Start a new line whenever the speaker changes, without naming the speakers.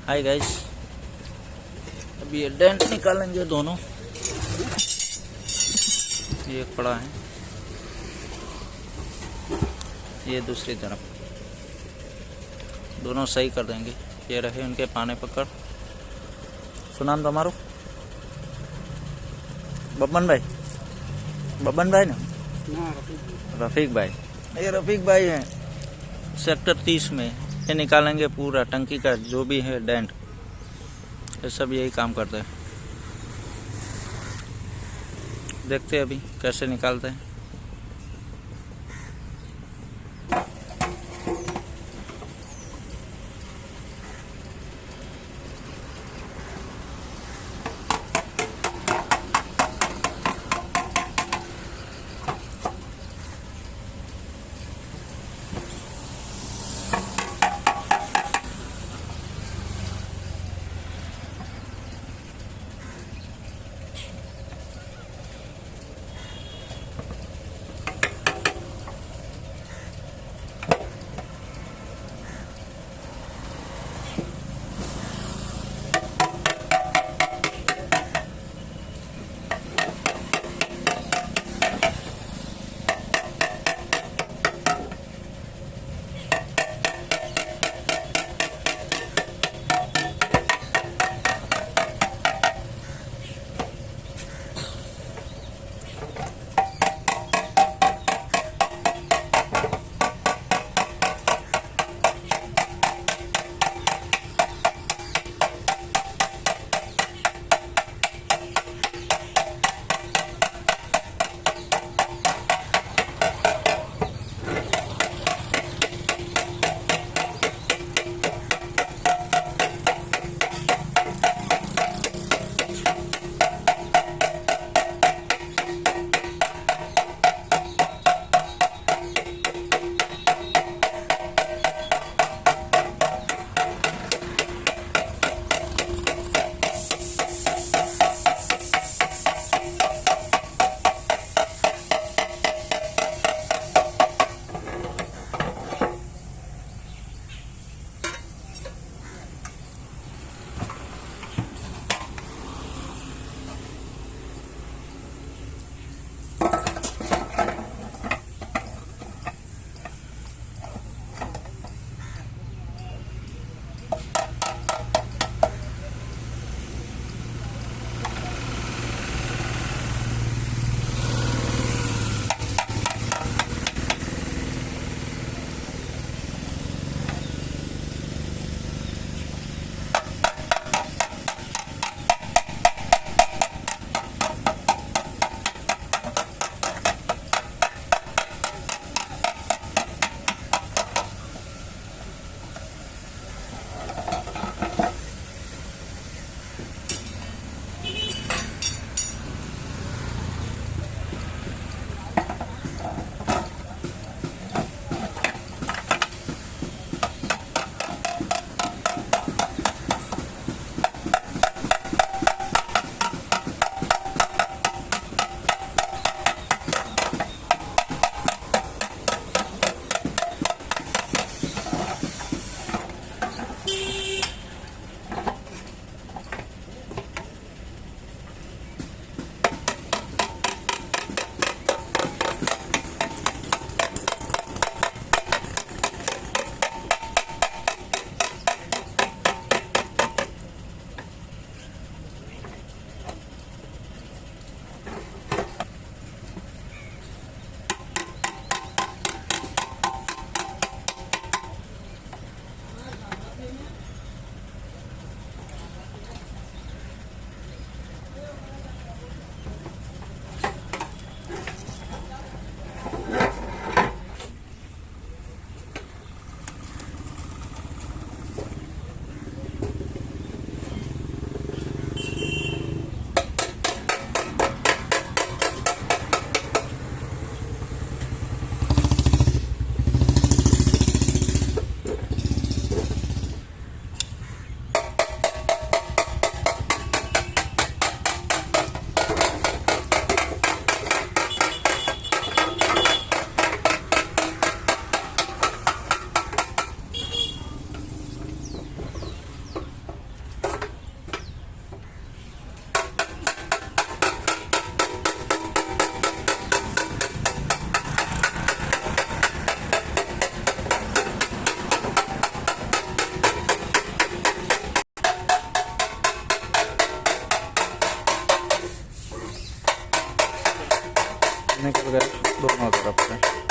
Hi guys, अभी ये dent निकालेंगे दोनों। ये एक पड़ा है, ये दूसरी तरफ, दोनों सही कर देंगे। ये रहे उनके पाने पकड़। सुनाम तुम्हारो बबन भाई ना, रफीक भाई। ये रफीक भाई हैं सेक्टर 30 में। ये निकालेंगे पूरा टंकी का जो भी है डेंट, ये सब यही काम करते हैं। देखते हैं अभी कैसे निकालते हैं। निकल गए दोनों तरफ से।